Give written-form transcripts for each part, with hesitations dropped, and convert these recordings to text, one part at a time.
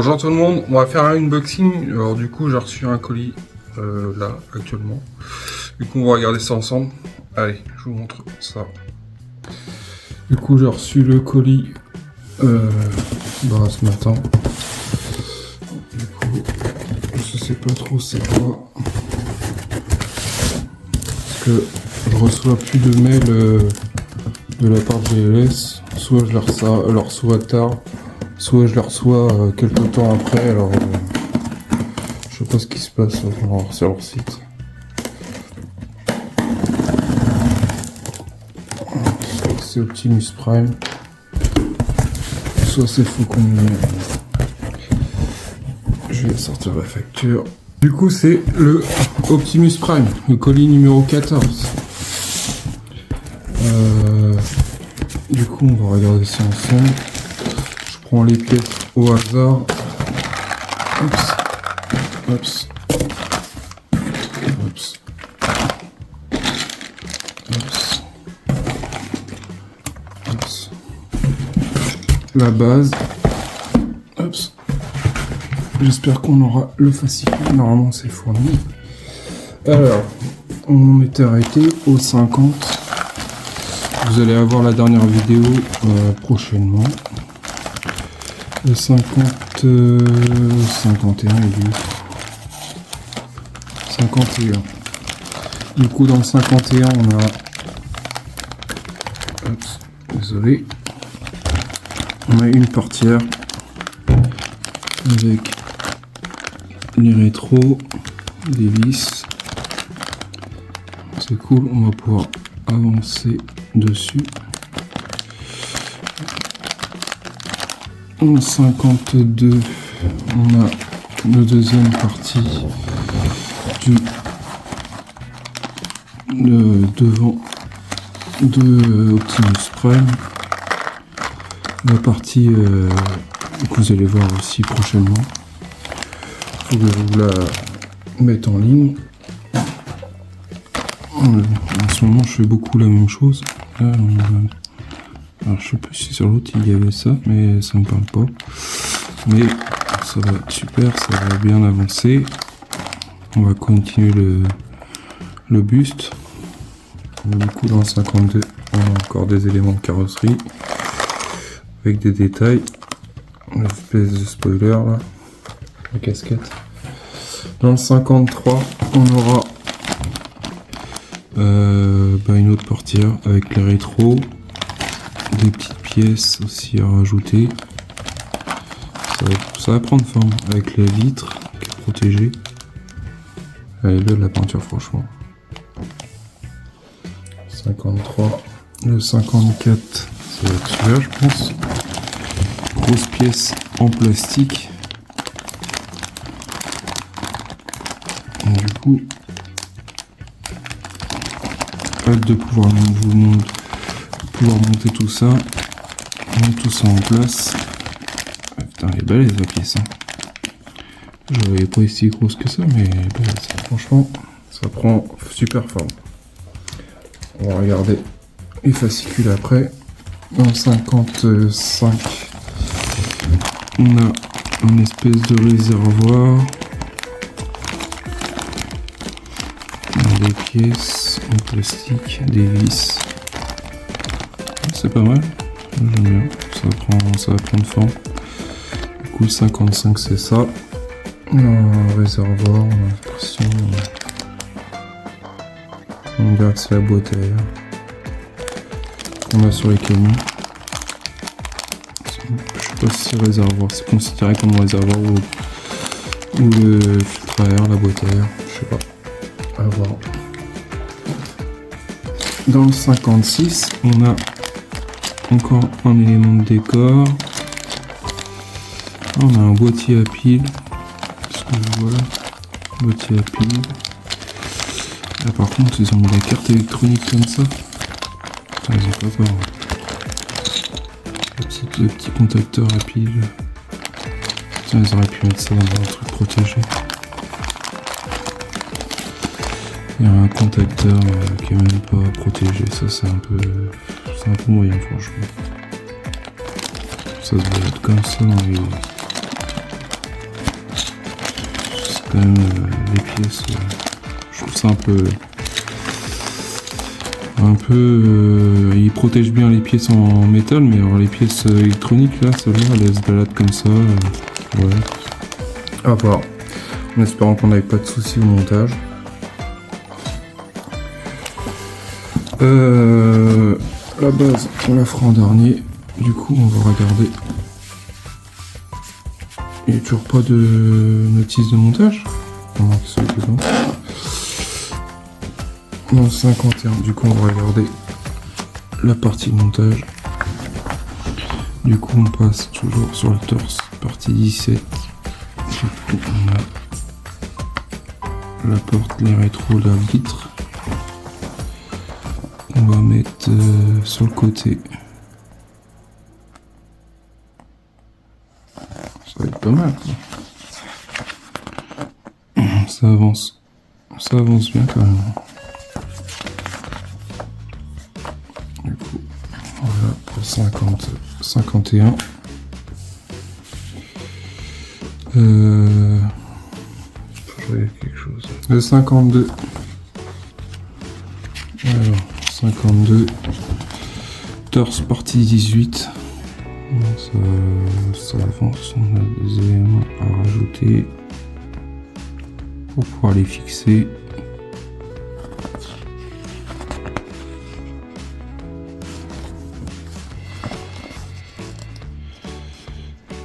Bonjour tout le monde, on va faire un unboxing. Alors du coup j'ai reçu un colis là actuellement. Du coup on va regarder ça ensemble. Allez, je vous montre ça. Du coup j'ai reçu le colis ce matin. Du coup je sais pas trop c'est quoi. Parce que je reçois plus de mails de la part de GLS. Soit je le reçois tard, soit je le reçois quelques temps après. Alors je sais pas ce qui se passe sur leur site. C'est Optimus Prime, soit c'est Faucon. Je vais sortir la facture. Du coup c'est le Optimus Prime, le colis numéro 14. Du coup on va regarder ça ensemble. Je prends les pièces au hasard. Oups. Oups. Oups. Oups. Oups. La base. Oups. J'espère qu'on aura le fascicule. Normalement c'est fourni. Alors, on était arrêté au 50. Vous allez avoir la dernière vidéo prochainement. Le 50, 51 et lui. 51. Du coup dans le 51 on a... Oups, désolé. On a une portière avec les rétros, des vis. C'est cool, on va pouvoir avancer dessus. En 52, on a la deuxième partie du devant de Optimus Prime. La partie que vous allez voir aussi prochainement. Faut que je vous la mette en ligne. En ce moment, je fais beaucoup la même chose. Là, alors, je sais pas si sur l'autre il y avait ça, mais ça me parle pas. Mais ça va être super, ça va bien avancer. On va continuer le buste. Du coup, dans le 52, on a encore des éléments de carrosserie avec des détails. Une espèce de spoiler là, la casquette. Dans le 53, on aura une autre portière avec les rétros, des petites pièces aussi à rajouter. Ça va prendre forme avec la vitre qui est protégée. Elle est belle la peinture franchement. 53, le 54, ça va être celui-là je pense. Grosse pièce en plastique. Et du coup, hâte de pouvoir monter tout ça, mettre tout ça en place. Putain, elle est balèze la pièce. Hein. Je voyais pas si grosse que ça, mais elle est balèze. Franchement, ça prend super forme. On va regarder les fascicules après. En 55, on a une espèce de réservoir. Des pièces en plastique, des vis. C'est pas mal, j'aime bien, ça va prendre forme. Du coup, le 55 c'est ça. Un réservoir, on a l'impression. On dirait que c'est la boîte à air qu'on a sur les camions. Je sais pas si c'est réservoir, c'est considéré comme réservoir ou le filtre à air, la boîte à air, je sais pas. À voir. Dans le 56, on a encore un élément de décor. On a un boîtier à piles. Ce que je vois là, boîtier à piles. Là par contre, ils ont mis la carte électronique comme ça. Putain, ils ont pas peur. Le petit contacteur à piles. Putain, ils auraient pu mettre ça dans un truc protégé. Il y a un contacteur qui est même pas protégé, ça c'est un peu moyen franchement. Ça se balade comme ça dans les... quand même les pièces. Je trouve ça il protège bien les pièces en métal, mais alors les pièces électroniques là, celle-là, elles se baladent comme ça. Ouais. À voir. En espérant qu'on n'ait pas de soucis au montage. La base, on la fera en dernier. Du coup, on va regarder. Il n'y a toujours pas de notice de montage. On manque ça dedans. Non, 51. Du coup, on va regarder la partie montage. Du coup, on passe toujours sur le torse, partie 17. Du coup, on a la porte, les rétros, la vitre. On va mettre sur le côté. Ça va être pas mal, quoi. Ça avance bien quand même. Du coup, voilà pour 51. Faut que je regarde quelque chose. Le 52. Alors, 52. Torse partie 18. Ça avance, on a des éléments à rajouter pour pouvoir les fixer.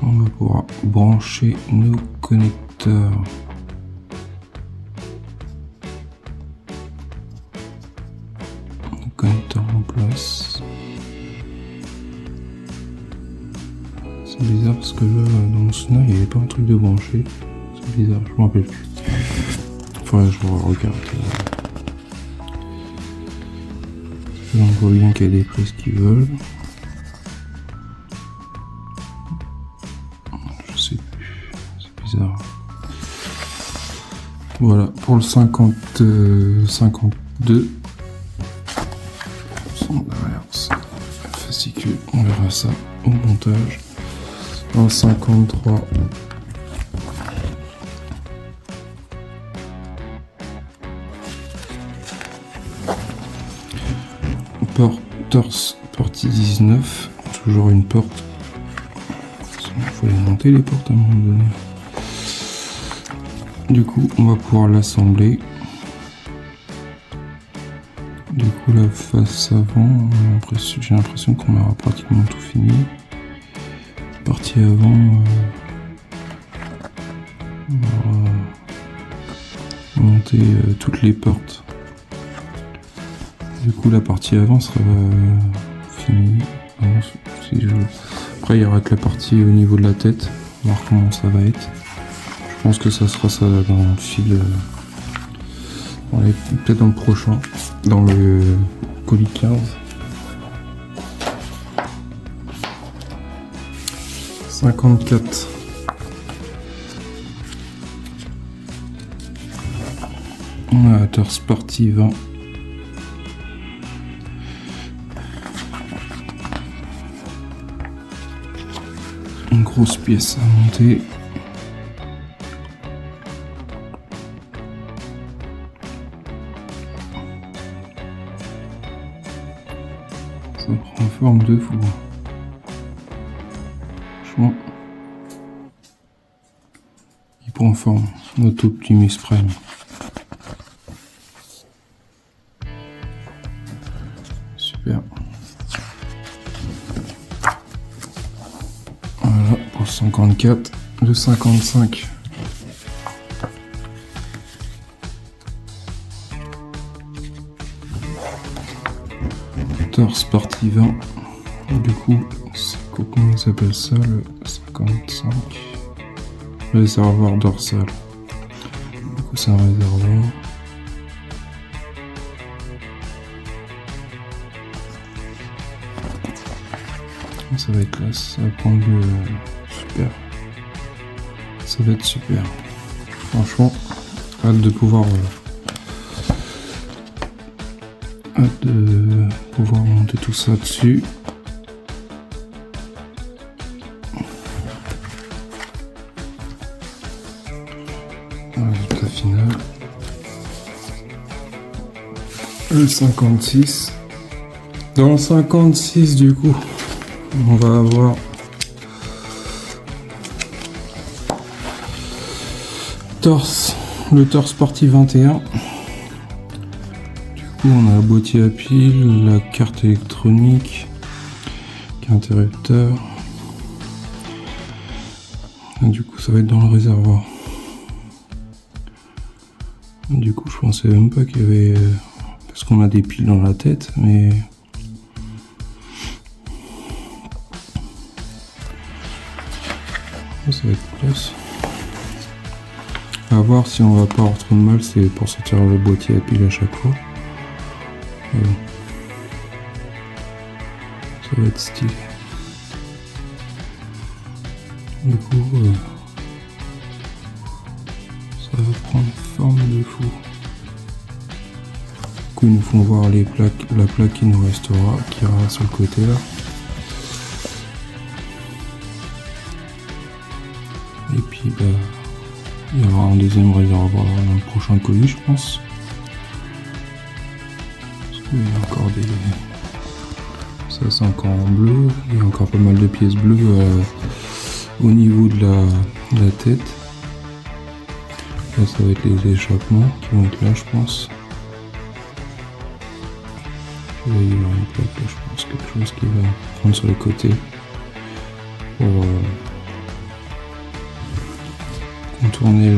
On va pouvoir brancher nos connecteurs. Nos connecteurs en place. C'est bizarre parce que là, dans mon souvenir, il n'y avait pas un truc de branché. C'est bizarre, je m'en rappelle plus. Faudrait que je regarde. On voit bien qu'il y a des prises qui veulent. Je sais plus, c'est bizarre. Voilà, pour le 52. Derrière, fascicule, on verra ça au montage. Dans le 53. Torse, partie 19. Toujours une porte. Il faut les monter les portes à un moment donné. Du coup, on va pouvoir l'assembler. Du coup, la face avant, j'ai l'impression qu'on aura pratiquement tout fini. Partie avant, on va monter toutes les portes. Du coup, la partie avant sera finie. Après, il y aura que la partie au niveau de la tête. On va voir comment ça va être. Je pense que ça sera ça dans le fil. Peut-être dans le prochain. Dans le colis 15. 54. On a torse partie 20. Une grosse pièce à monter. Ça prend forme de fou. Franchement, il prend forme. Notre Optimus Prime. Super. Voilà pour le 54. Le 55. Torse partie 20. Du coup, comment ça s'appelle ça, le 55? Réservoir dorsal. Du coup, c'est un réservoir. Ça va être là, ça va prendre le super. Ça va être super. Franchement, hâte de pouvoir monter tout ça dessus. Voilà. le 56. Dans le 56 du coup, on va avoir le torse partie 21. Du coup on a le boîtier à pile, la carte électronique, interrupteur. Et du coup ça va être dans le réservoir. Du coup je pensais même pas qu'il y avait... parce qu'on a des piles dans la tête, mais... ça va être place. À voir si on va pas avoir trop de mal, c'est pour sortir le boîtier à pile à chaque fois. Bon. Ça va être stylé. Du coup, ça va prendre forme de fou. Du coup, ils nous font voir les plaques, la plaque qui nous restera, qui ira sur le côté là. Et puis, bah, il y aura un deuxième réservoir dans le prochain colis, je pense. Parce qu'il y a encore des... ça, c'est encore en bleu. Il y a encore pas mal de pièces bleues au niveau de la tête. Là, ça va être les échappements qui vont être là, je pense. Là, il y aura une plaque, là, je pense, quelque chose qui va prendre sur les côtés. Pour contourner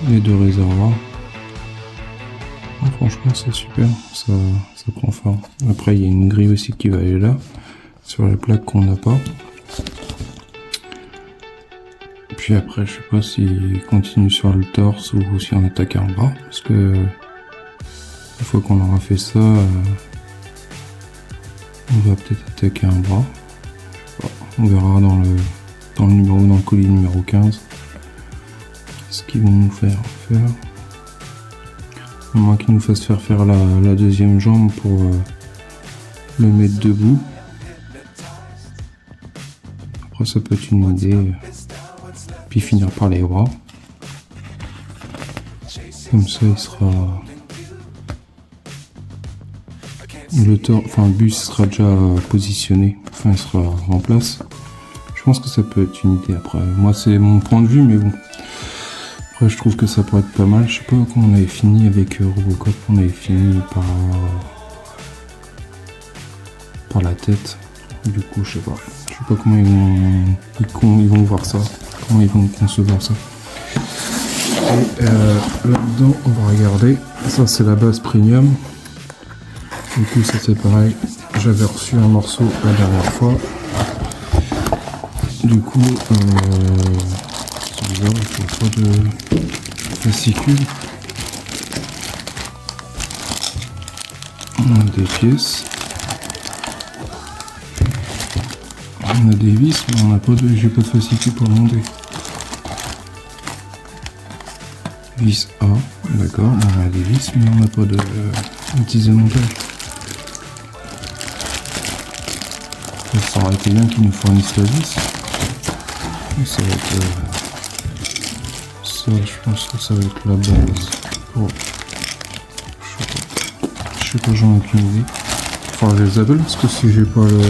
les deux réservoirs. Franchement c'est super, ça prend forme. Après il y a une grille aussi qui va aller là, sur les plaques qu'on n'a pas. Puis après je sais pas s'il continue sur le torse ou si on attaque un bras, parce que une fois qu'on aura fait ça, on va peut-être attaquer un bras. On verra dans le colis numéro 15 ce qu'ils vont nous faire. À moins qu'ils nous fassent faire la deuxième jambe pour le mettre debout. Après ça peut être une idée. Puis finir par les bras. Comme ça il sera... le bus sera déjà positionné. Enfin il sera en place. Je pense que ça peut être une idée après. Moi c'est mon point de vue mais bon. Après je trouve que ça pourrait être pas mal. Je sais pas comment on avait fini avec Robocop. On avait fini par la tête. Du coup je sais pas. Je sais pas comment ils vont voir ça. Comment ils vont concevoir ça. Et là-dedans on va regarder. Ça c'est la base premium. Du coup ça c'est pareil. J'avais reçu un morceau la dernière fois. Du coup c'est bizarre, il faut pas de fascicule. On a des pièces. On a des vis, mais on n'a pas de. J'ai pas de fascicule pour le monter. Vis A, d'accord, on a des vis, mais on n'a pas de outils de montage. Ça aurait été bien qu'ils nous fournissent la vis. Ça va être. Ça, je pense que ça va être la base. Oh. Je sais pas, j'en ai aucune idée. Enfin, je les appelle parce que si j'ai pas le.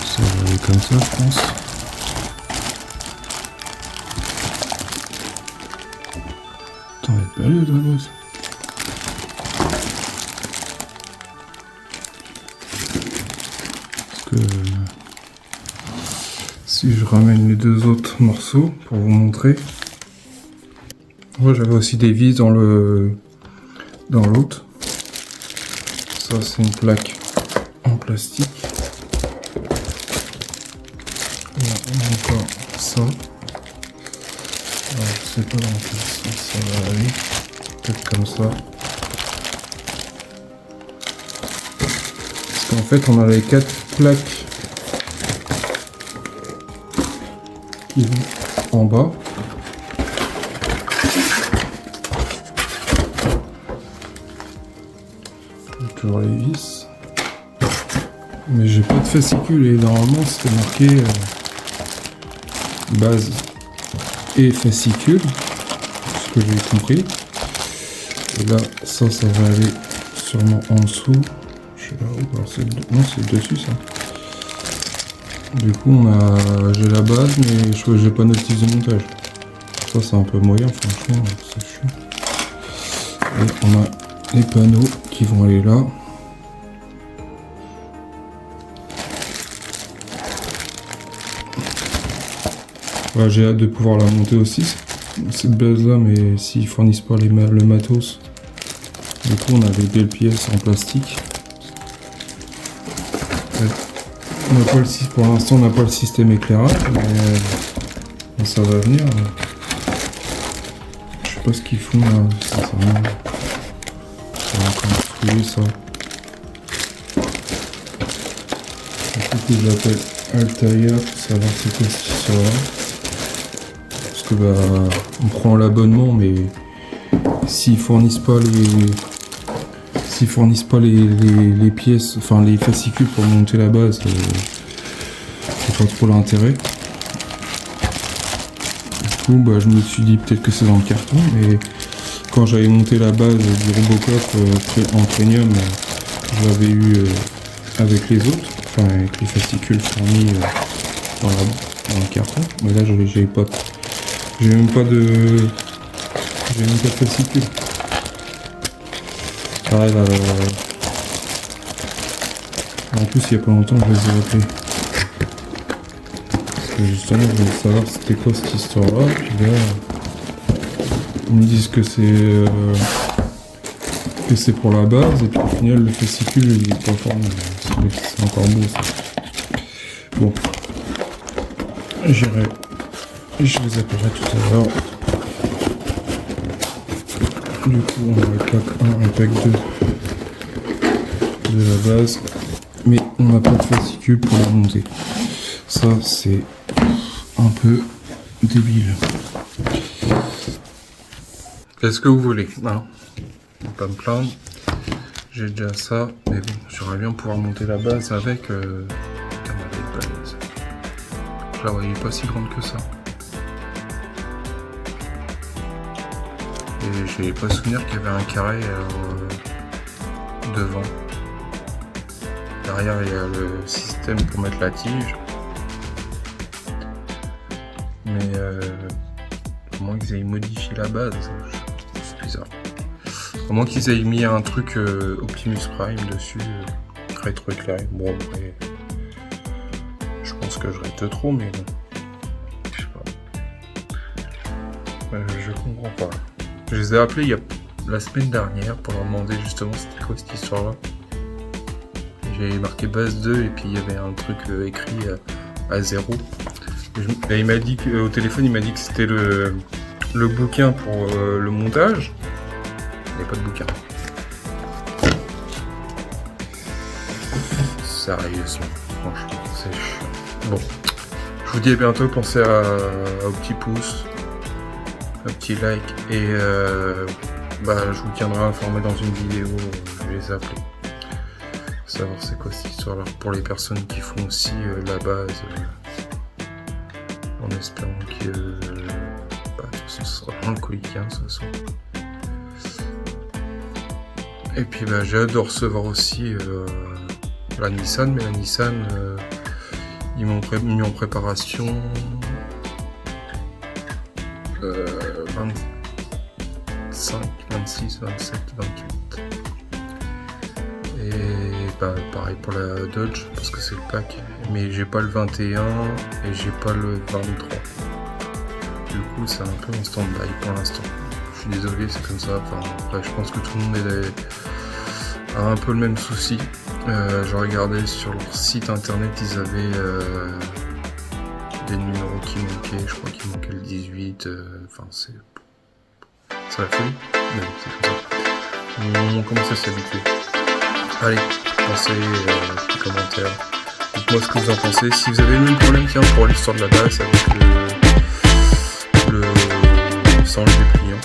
Ça va aller comme ça, je pense. Attends, elle est pas allée la base. Parce que. Si je ramène les deux autres morceaux pour vous montrer. Moi j'avais aussi des vis dans l'autre. Ça c'est une plaque en plastique. Là, on a encore ça. Alors, je sais pas dans quel sens ça va aller. Peut-être comme ça. Parce qu'en fait on a les 4 plaques qui vont en bas. Toujours les vis. Mais j'ai pas de fascicule et normalement c'était marqué base et fascicule. que j'ai compris. Et là, ça va aller sûrement en dessous. Je sais là où, alors non, c'est dessus ça. Du coup, j'ai la base, mais j'ai pas notice de montage. Ça, c'est un peu moyen, franchement, c'est chiant. Et on a les panneaux qui vont aller là. Voilà, j'ai hâte de pouvoir la monter aussi, cette base là, mais s'ils fournissent pas le matos, du coup on a des belles pièces en plastique. On n'a pas pour l'instant on n'a pas le système éclairage, mais ça va venir. Je sais pas ce qu'ils font là, sincèrement. On va construire ça. Du coup j'appelle Altaïa pour savoir c'est quoi cette histoire là. Parce que on prend l'abonnement, mais s'ils fournissent pas les pièces, enfin les fascicules pour monter la base, c'est pas trop l'intérêt. Du coup je me suis dit peut-être que c'est dans le carton, mais quand j'avais monté la base du Robocop en premium, je l'avais eu avec les autres, enfin avec les fascicules fournis dans le carton, mais là j'ai même pas de fascicule. Ah là. En plus, il y a pas longtemps, je les ai appelés. Parce que justement, je voulais savoir c'était quoi cette histoire-là. Puis là, ils me disent que c'est pour la base, et puis au final, le fascicule, il est pas formé. C'est encore beau, ça. Bon. Je les appellerai tout à l'heure. Du coup, on a le pack 1 et pack 2 de la base, mais on n'a pas de fascicule pour la monter. Ça, c'est un peu débile. Qu'est-ce que vous voulez, hein? Faut pas me plaindre. J'ai déjà ça, mais bon, j'aimerais bien pouvoir monter la base avec. Je la voyais pas si grande que ça. Et j'ai pas souvenir qu'il y avait un carré devant. Derrière il y a le système pour mettre la tige. Mais à moins qu'ils aient modifié la base, c'est bizarre. À moins qu'ils aient mis un truc Optimus Prime dessus, rétroéclairé. Bon après, je pense que je reste trop, mais bon. Je sais pas. Je comprends pas. Je les ai appelés la semaine dernière pour leur demander justement c'était quoi cette histoire-là. J'ai marqué base 2 et puis il y avait un truc écrit à 0. Et il m'a dit au téléphone, il m'a dit que c'était le bouquin pour le montage. Il n'y a pas de bouquin. Sérieusement, franchement, c'est chiant. Bon, je vous dis à bientôt, pensez au petit pouce, un petit like et je vous tiendrai informé dans une vidéo, je vais les appeler. Savoir c'est quoi cette histoire là pour les personnes qui font aussi la base en espérant que de toute façon ce sera un colicien de toute façon. Et puis j'ai hâte de recevoir aussi la Nissan, mais la Nissan ils m'ont mis en préparation 25, 26, 27, 28. Et pareil pour la Dodge parce que c'est le pack, mais j'ai pas le 21 et j'ai pas le 23. Du coup c'est un peu en stand-by pour l'instant. Je suis désolé, c'est comme ça. Enfin, après, je pense que tout le monde a un peu le même souci. J'ai regardé sur leur site internet, ils avaient des numéros qui manquaient. Je crois qu'il manquait le 18. Enfin, c'est la folie. Mais bon, c'est comme ça. On commence à s'habituer. Allez, pensez, petits commentaires. Dites-moi ce que vous en pensez. Si vous avez le même problème pour l'histoire de la base avec le sans le dépliant.